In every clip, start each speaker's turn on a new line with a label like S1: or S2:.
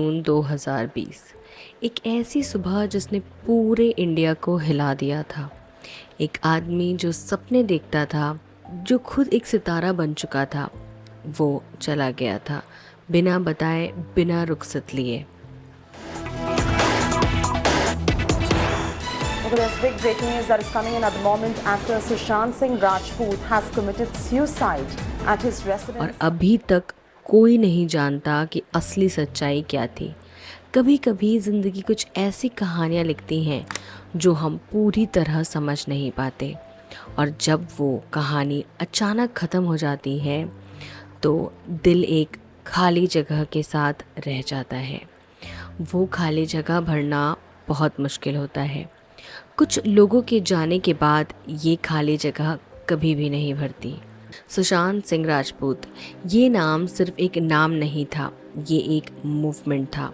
S1: जून 2020 एक ऐसी सुबह जिसने पूरे इंडिया को हिला दिया था। एक आदमी जो सपने देखता था, जो खुद एक सितारा बन चुका था, वो चला गया था बिना बताए, बिना रुखसत लिए।
S2: Well, there's big breaking news that is coming in at the moment. Actor Sushant Singh Rajput has committed suicide at his
S1: और
S2: residence.
S1: अभी तक कोई नहीं जानता कि असली सच्चाई क्या थी। कभी कभी ज़िंदगी कुछ ऐसी कहानियाँ लिखती हैं जो हम पूरी तरह समझ नहीं पाते, और जब वो कहानी अचानक ख़त्म हो जाती है तो दिल एक खाली जगह के साथ रह जाता है। वो खाली जगह भरना बहुत मुश्किल होता है। कुछ लोगों के जाने के बाद ये खाली जगह कभी भी नहीं भरती। सुशांत सिंह राजपूत, ये नाम सिर्फ एक नाम नहीं था, ये एक मूवमेंट था।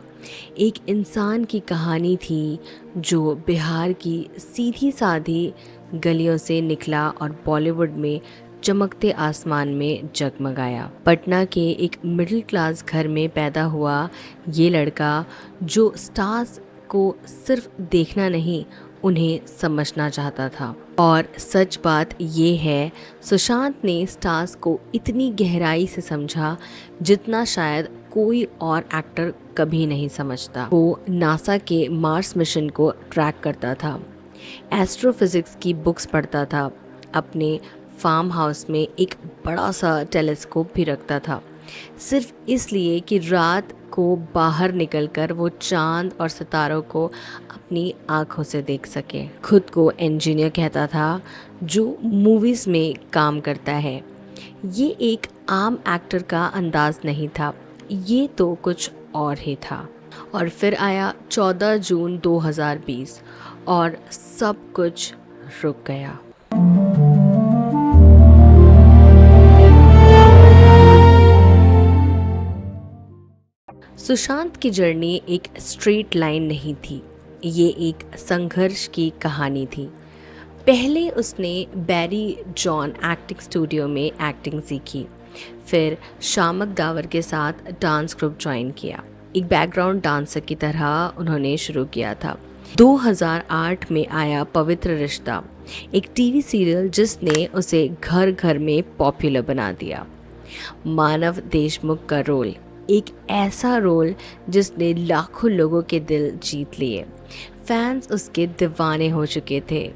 S1: एक इंसान की कहानी थी जो बिहार की सीधी साधी गलियों से निकला और बॉलीवुड में चमकते आसमान में जगमगाया। पटना के एक मिडिल क्लास घर में पैदा हुआ ये लड़का, जो स्टार्स को सिर्फ देखना नहीं, उन्हें समझना चाहता था। और सच बात ये है, सुशांत ने स्टार्स को इतनी गहराई से समझा जितना शायद कोई और एक्टर कभी नहीं समझता। वो नासा के मार्स मिशन को ट्रैक करता था, एस्ट्रोफिजिक्स की बुक्स पढ़ता था, अपने फार्म हाउस में एक बड़ा सा टेलीस्कोप भी रखता था, सिर्फ इसलिए कि रात को बाहर निकलकर वो चांद और सितारों को अपनी आँखों से देख सके। खुद को इंजीनियर कहता था जो मूवीज़ में काम करता है। ये एक आम एक्टर का अंदाज नहीं था, ये तो कुछ और ही था। और फिर आया 14 जून 2020 और सब कुछ रुक गया। सुशांत की जर्नी एक स्ट्रेट लाइन नहीं थी, ये एक संघर्ष की कहानी थी। पहले उसने बैरी जॉन एक्टिंग स्टूडियो में एक्टिंग सीखी, फिर शामक दावर के साथ डांस ग्रुप ज्वाइन किया। एक बैकग्राउंड डांसर की तरह उन्होंने शुरू किया था। 2008 में आया पवित्र रिश्ता, एक टीवी सीरियल जिसने उसे घर घर में पॉपुलर बना दिया। मानव देशमुख का रोल, एक ऐसा रोल जिसने लाखों लोगों के दिल जीत लिए। फैंस उसके दीवाने हो चुके थे,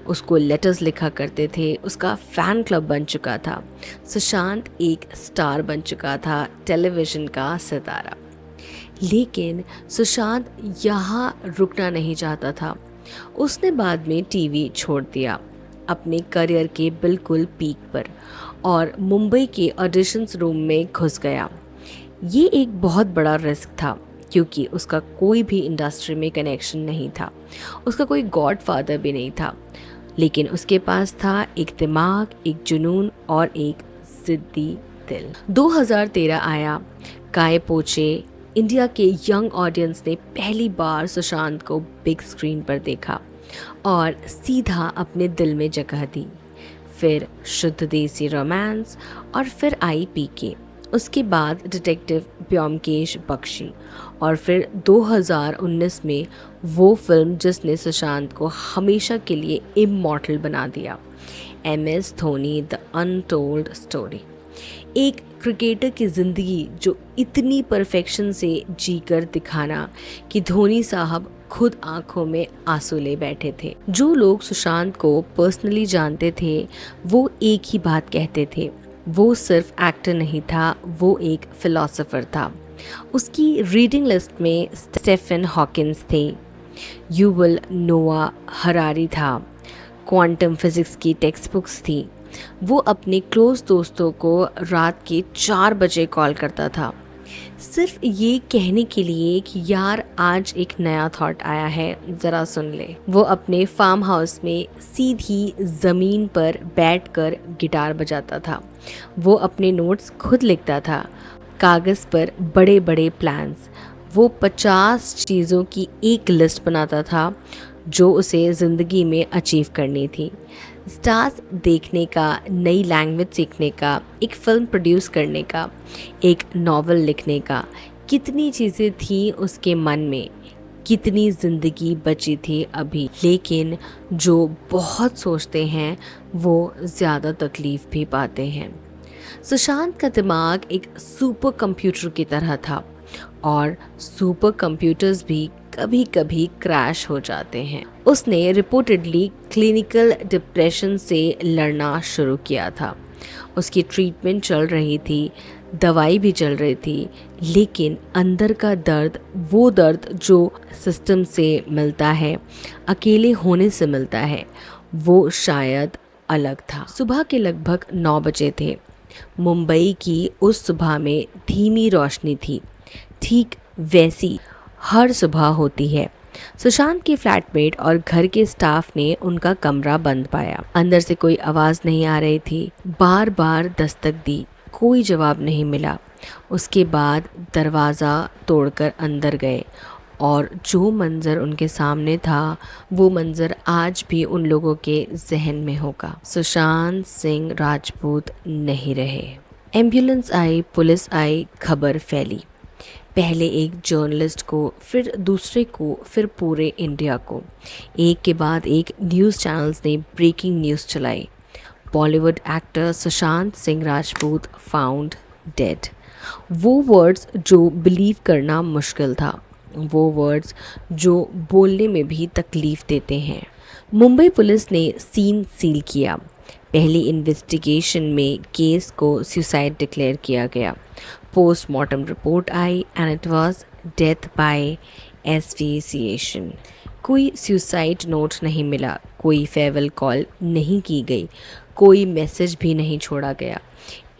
S1: उसको लेटर्स लिखा करते थे, उसका फ़ैन क्लब बन चुका था। सुशांत एक स्टार बन चुका था, टेलीविज़न का सितारा। लेकिन सुशांत यहाँ रुकना नहीं चाहता था। उसने बाद में टीवी छोड़ दिया, अपने करियर के बिल्कुल पीक पर, और मुंबई के ऑडिशंस रूम में घुस गया। ये एक बहुत बड़ा रिस्क था क्योंकि उसका कोई भी इंडस्ट्री में कनेक्शन नहीं था, उसका कोई गॉडफादर भी नहीं था, लेकिन उसके पास था एक दिमाग, एक जुनून और एक ज़िद्दी दिल। 2013 आया, काए पोचे। इंडिया के यंग ऑडियंस ने पहली बार सुशांत को बिग स्क्रीन पर देखा और सीधा अपने दिल में जगह दी। फिर शुद्ध देसी रोमांस, और फिर आई पीके, उसके बाद डिटेक्टिव ब्योमकेश बख्शी, और फिर 2019 में वो फिल्म जिसने सुशांत को हमेशा के लिए इमॉर्टल बना दिया, MS Dhoni the untold story. एक क्रिकेटर की ज़िंदगी जो इतनी परफेक्शन से जीकर दिखाना कि धोनी साहब खुद आंखों में आंसू ले बैठे थे। जो लोग सुशांत को पर्सनली जानते थे वो एक ही बात कहते थे, वो सिर्फ एक्टर नहीं था, वो एक फिलोसोफर था। उसकी रीडिंग लिस्ट में स्टेफन हॉकिंस थे, युवल नोआ हरारी था, क्वांटम फिजिक्स की टेक्स्ट बुक्स थी। वो अपने क्लोज दोस्तों को रात के 4 बजे कॉल करता था, सिर्फ ये कहने के लिए कि यार आज एक नया थॉट आया है, ज़रा सुन ले। वो अपने फार्म हाउस में सीधी ज़मीन पर बैठकर गिटार बजाता था। वो अपने नोट्स खुद लिखता था, कागज़ पर बड़े बड़े प्लान्स। वो 50 चीज़ों की एक लिस्ट बनाता था जो उसे ज़िंदगी में अचीव करनी थी। स्टार्स देखने का, नई लैंग्वेज सीखने का, एक फ़िल्म प्रोड्यूस करने का, एक नॉवल लिखने का, कितनी चीज़ें थी उसके मन में, कितनी ज़िंदगी बची थी अभी, लेकिन जो बहुत सोचते हैं वो ज़्यादा तकलीफ़ भी पाते हैं। सुशांत का दिमाग एक सुपर कंप्यूटर की तरह था और सुपर कंप्यूटर्स भी कभी कभी क्रैश हो जाते हैं। उसने रिपोर्टेडली क्लिनिकल डिप्रेशन से लड़ना शुरू किया था। उसकी ट्रीटमेंट चल रही थी, दवाई भी चल रही थी, लेकिन अंदर का दर्द, वो दर्द जो सिस्टम से मिलता है, अकेले होने से मिलता है, वो शायद अलग था। सुबह के लगभग 9 बजे थे। मुंबई की उस सुबह में धीमी रोशनी थी, ठीक वैसी हर सुबह होती है। सुशांत के फ्लैटमेट और घर के स्टाफ ने उनका कमरा बंद पाया। अंदर से कोई आवाज़ नहीं आ रही थी। बार बार दस्तक दी, कोई जवाब नहीं मिला। उसके बाद दरवाज़ा तोड़कर अंदर गए और जो मंज़र उनके सामने था वो मंज़र आज भी उन लोगों के जहन में होगा। सुशांत सिंह राजपूत नहीं रहे। एम्बुलेंस आई, पुलिस आई, खबर फैली। पहले एक जर्नलिस्ट को, फिर दूसरे को, फिर पूरे इंडिया को। एक के बाद एक न्यूज़ चैनल्स ने ब्रेकिंग न्यूज़ चलाई। Bollywood actor Sushant Singh Rajput found dead. वो वर्ड्स जो बिलीव करना मुश्किल था, वो वर्ड्स जो बोलने में भी तकलीफ़ देते हैं। मुंबई पुलिस ने सीन सील किया। पहली इन्वेस्टिगेशन में केस को सुसाइड डिक्लेयर किया गया। पोस्टमार्टम रिपोर्ट आई and it was death by asphyxiation. कोई सुसाइड नोट नहीं मिला, कोई फेयरवेल कॉल नहीं की गई, कोई मैसेज भी नहीं छोड़ा गया।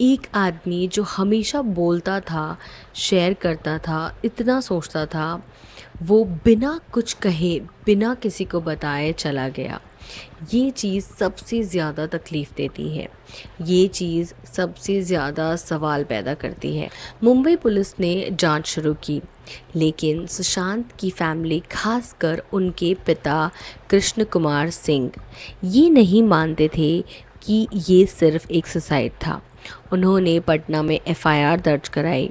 S1: एक आदमी जो हमेशा बोलता था, शेयर करता था, इतना सोचता था, वो बिना कुछ कहे, बिना किसी को बताए चला गया। ये चीज़ सबसे ज़्यादा तकलीफ़ देती है, ये चीज़ सबसे ज़्यादा सवाल पैदा करती है। मुंबई पुलिस ने जांच शुरू की, लेकिन सुशांत की फैमिली, खासकर उनके पिता कृष्ण कुमार सिंह, ये नहीं मानते थे कि ये सिर्फ एक सुसाइड था। उन्होंने पटना में एफआईआर दर्ज कराई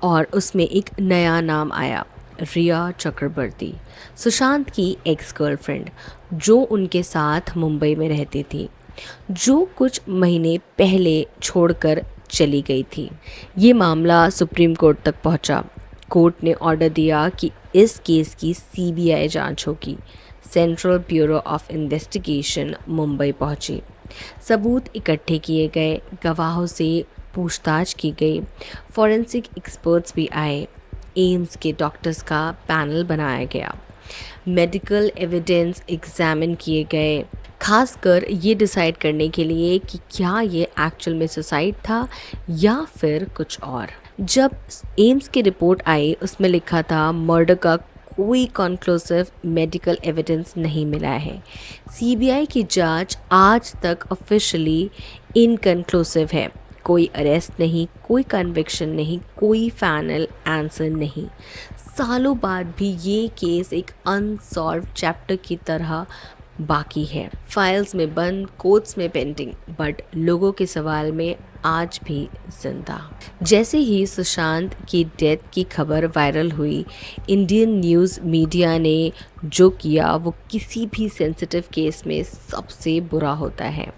S1: और उसमें एक नया नाम आया, रिया चक्रवर्ती, सुशांत की एक्स गर्लफ्रेंड, जो उनके साथ मुंबई में रहती थी, जो कुछ महीने पहले छोड़कर चली गई थी। ये मामला सुप्रीम कोर्ट तक पहुंचा। कोर्ट ने ऑर्डर दिया कि इस केस की सीबीआई जांच होगी। Central bureau of investigation Mumbai पहुंची। सबूत इकट्ठे किए गए, गवाहों से पूछताछ की गई, फॉरेंसिक एक्सपर्ट्स भी आए, एम्स के डॉक्टर्स का पैनल बनाया गया, मेडिकल एविडेंस एग्जामिन किए गए, खासकर ये डिसाइड करने के लिए कि क्या ये एक्चुअल में सुसाइड था या फिर कुछ और। जब एम्स की रिपोर्ट आई, उसमें लिखा था मर्डर का कोई कंक्लूसिव मेडिकल एविडेंस नहीं मिला है। सीबीआई की जांच आज तक ऑफिशियली इनकन्क्लूसिव है। कोई अरेस्ट नहीं, कोई कन्विक्शन नहीं, कोई फाइनल आंसर नहीं। सालों बाद भी ये केस एक अनसॉल्व चैप्टर की तरह बाकी है, फाइल्स में बंद, कोर्ट्स में पेंडिंग, बट लोगों के सवाल में आज भी जिंदा। जैसे ही सुशांत की डेथ की खबर वायरल हुई, इंडियन न्यूज़ मीडिया ने जो किया वो किसी भी सेंसिटिव केस में सबसे बुरा होता है।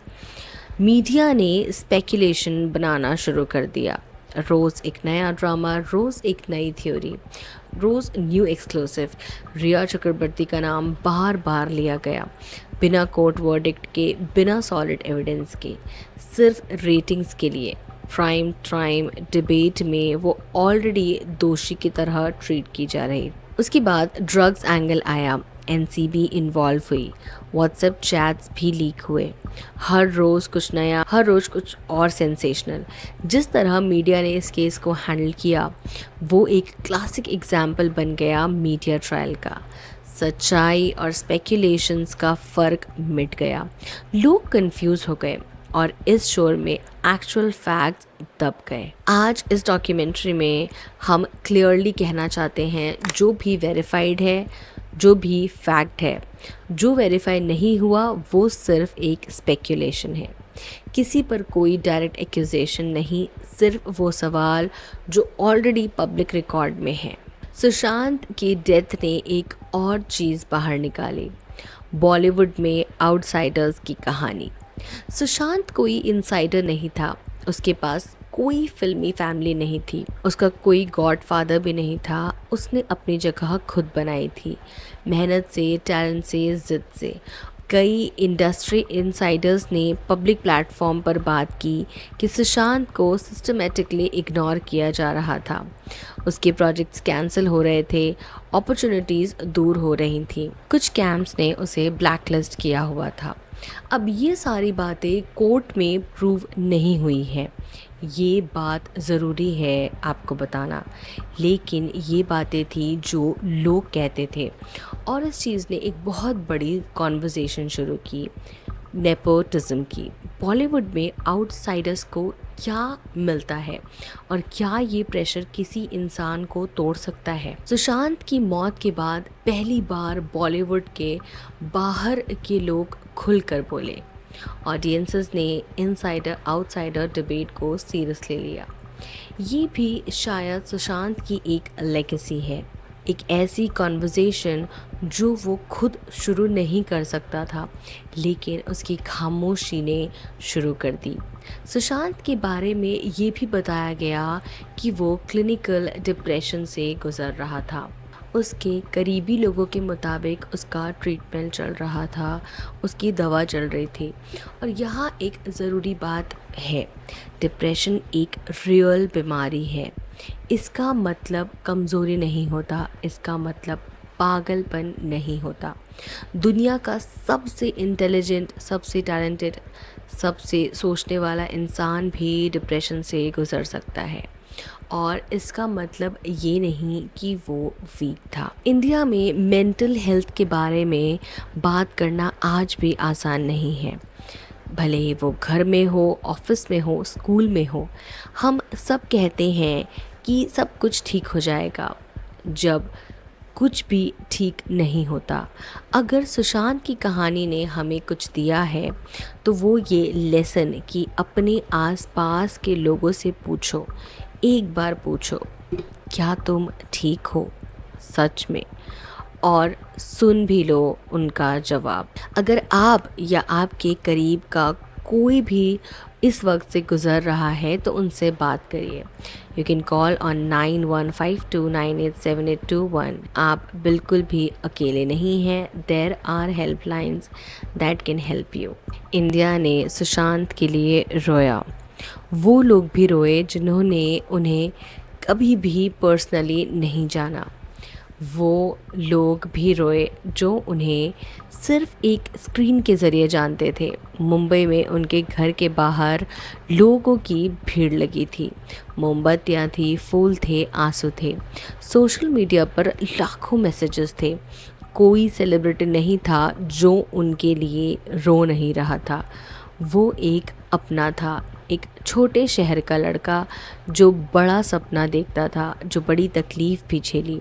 S1: मीडिया ने स्पेकुलेशन बनाना शुरू कर दिया। रोज़ एक नया ड्रामा, रोज़ एक नई थ्योरी, रोज़ न्यू एक्सक्लूसिव। रिया चक्रवर्ती का नाम बार बार लिया गया, बिना कोर्ट वर्डिक्ट के, बिना सॉलिड एविडेंस के, सिर्फ रेटिंग्स के लिए। प्राइम टाइम डिबेट में वो ऑलरेडी दोषी की तरह ट्रीट की जा रही। उसके बाद ड्रग्स एंगल आया, एनसीबी इन्वॉल्व हुई, व्हाट्सएप चैट्स भी लीक हुए। हर रोज़ कुछ नया, हर रोज़ कुछ और सेंसेशनल। जिस तरह मीडिया ने इस केस को हैंडल किया वो एक क्लासिक एग्जाम्पल बन गया मीडिया ट्रायल का। सच्चाई और स्पेकुलेशंस का फ़र्क मिट गया, लोग कंफ्यूज हो गए और इस शोर में एक्चुअल फैक्ट्स दब गए। आज इस डॉक्यूमेंट्री में हम क्लियरली कहना चाहते हैं, जो भी वेरीफाइड है, जो भी फैक्ट है, जो वेरीफाई नहीं हुआ वो सिर्फ एक स्पेक्यूलेशन है। किसी पर कोई डायरेक्ट एक्यूजेशन नहीं, सिर्फ वो सवाल जो ऑलरेडी पब्लिक रिकॉर्ड में है। सुशांत की डेथ ने एक और चीज़ बाहर निकाली, बॉलीवुड में आउटसाइडर्स की कहानी। सुशांत कोई इनसाइडर नहीं था, उसके पास कोई फिल्मी फैमिली नहीं थी, उसका कोई गॉडफादर भी नहीं था। उसने अपनी जगह खुद बनाई थी, मेहनत से, टैलेंट से, ज़िद से। कई इंडस्ट्री इनसाइडर्स ने पब्लिक प्लेटफॉर्म पर बात की कि सुशांत को सिस्टमेटिकली इग्नोर किया जा रहा था, उसके प्रोजेक्ट्स कैंसिल हो रहे थे, अपॉर्चुनिटीज़ दूर हो रही थी, कुछ कैंप्स ने उसे ब्लैकलिस्ट किया हुआ था। अब ये सारी बातें कोर्ट में प्रूव नहीं हुई है, ये बात ज़रूरी है आपको बताना, लेकिन ये बातें थी जो लोग कहते थे और इस चीज़ ने एक बहुत बड़ी कॉन्वर्सेशन शुरू की, नेपोटिज्म की। बॉलीवुड में आउटसाइडर्स को क्या मिलता है और क्या ये प्रेशर किसी इंसान को तोड़ सकता है। सुशांत की मौत के बाद पहली बार बॉलीवुड के बाहर के लोग खुलकर बोले। ऑडियंसेस ने इनसाइडर आउटसाइडर डिबेट को सीरियसली लिया। ये भी शायद सुशांत की एक लेगेसी है, एक ऐसी कॉन्वर्सेशन जो वो खुद शुरू नहीं कर सकता था, लेकिन उसकी खामोशी ने शुरू कर दी। सुशांत के बारे में ये भी बताया गया कि वो क्लिनिकल डिप्रेशन से गुज़र रहा था। उसके करीबी लोगों के मुताबिक उसका ट्रीटमेंट चल रहा था, उसकी दवा चल रही थी। और यहाँ एक ज़रूरी बात है, डिप्रेशन एक रियल बीमारी है। इसका मतलब कमज़ोरी नहीं होता, इसका मतलब पागलपन नहीं होता। दुनिया का सबसे इंटेलिजेंट, सबसे टैलेंटेड, सबसे सोचने वाला इंसान भी डिप्रेशन से गुज़र सकता है और इसका मतलब ये नहीं कि वो वीक था। इंडिया में मेंटल हेल्थ के बारे में बात करना आज भी आसान नहीं है, भले ही वो घर में हो, ऑफिस में हो, स्कूल में हो। हम सब कहते हैं कि सब कुछ ठीक हो जाएगा, जब कुछ भी ठीक नहीं होता। अगर सुशांत की कहानी ने हमें कुछ दिया है तो वो ये लेसन कि अपने आसपास के लोगों से पूछो, एक बार पूछो, क्या तुम ठीक हो सच में, और सुन भी लो उनका जवाब। अगर आप या आपके करीब का कोई भी इस वक्त से गुज़र रहा है तो उनसे बात करिए। You can call on 9152987821। आप बिल्कुल भी अकेले नहीं हैं, there are helplines that can help you. India ने सुशांत के लिए रोया, वो लोग भी रोए जिन्होंने उन्हें कभी भी पर्सनली नहीं जाना, वो लोग भी रोए जो उन्हें सिर्फ एक स्क्रीन के ज़रिए जानते थे। मुंबई में उनके घर के बाहर लोगों की भीड़ लगी थी, मोमबत्तियाँ थी, फूल थे, आंसू थे। सोशल मीडिया पर लाखों मैसेजेस थे। कोई सेलिब्रिटी नहीं था जो उनके लिए रो नहीं रहा था। वो एक अपना था, एक छोटे शहर का लड़का जो बड़ा सपना देखता था, जो बड़ी तकलीफ़ भी झेली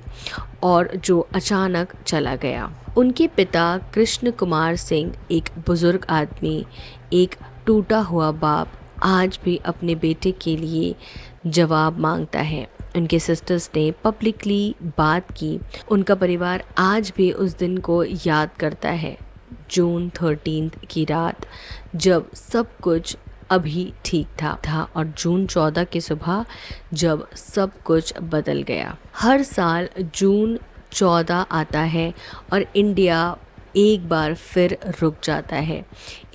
S1: और जो अचानक चला गया। उनके पिता कृष्ण कुमार सिंह एक बुज़ुर्ग आदमी, एक टूटा हुआ बाप, आज भी अपने बेटे के लिए जवाब मांगता है। उनके सिस्टर्स ने पब्लिकली बात की, उनका परिवार आज भी उस दिन को याद करता है, जून 13 की रात, जब सब कुछ अभी ठीक था और जून 14 की सुबह जब सब कुछ बदल गया। हर साल जून 14 आता है और इंडिया एक बार फिर रुक जाता है।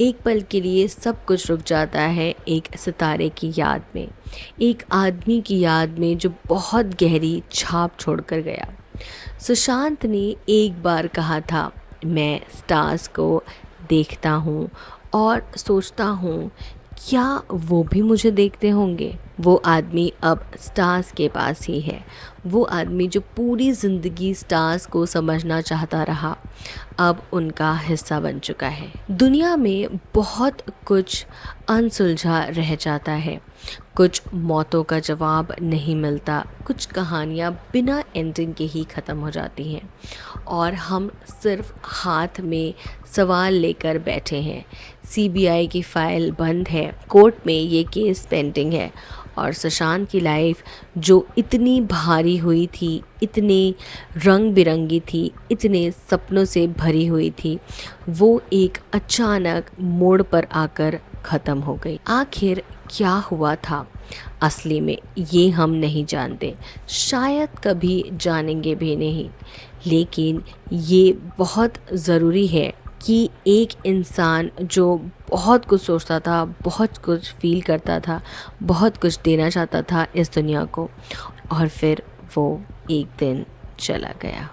S1: एक पल के लिए सब कुछ रुक जाता है, एक सितारे की याद में, एक आदमी की याद में जो बहुत गहरी छाप छोड़कर गया। सुशांत ने एक बार कहा था, मैं स्टार्स को देखता हूँ और सोचता हूँ क्या वो भी मुझे देखते होंगे। वो आदमी अब स्टार्स के पास ही है। वो आदमी जो पूरी ज़िंदगी स्टार्स को समझना चाहता रहा, अब उनका हिस्सा बन चुका है। दुनिया में बहुत कुछ अनसुलझा रह जाता है, कुछ मौतों का जवाब नहीं मिलता, कुछ कहानियाँ बिना एंडिंग के ही ख़त्म हो जाती हैं और हम सिर्फ हाथ में सवाल लेकर बैठे हैं। सीबीआई की फ़ाइल बंद है, कोर्ट में ये केस पेंडिंग है और सुशांत की लाइफ जो इतनी भारी हुई थी, इतनी रंग बिरंगी थी, इतने सपनों से भरी हुई थी, वो एक अचानक मोड़ पर आकर ख़त्म हो गई। आखिर क्या हुआ था असली में, ये हम नहीं जानते, शायद कभी जानेंगे भी नहीं। लेकिन ये बहुत ज़रूरी है कि एक इंसान जो बहुत कुछ सोचता था, बहुत कुछ फील करता था, बहुत कुछ देना चाहता था इस दुनिया को, और फिर वो एक दिन चला गया।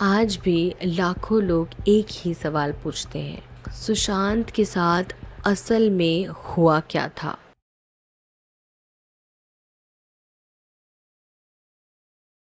S1: आज भी लाखों लोग एक ही सवाल पूछते हैं, सुशांत के साथ असल में हुआ क्या था?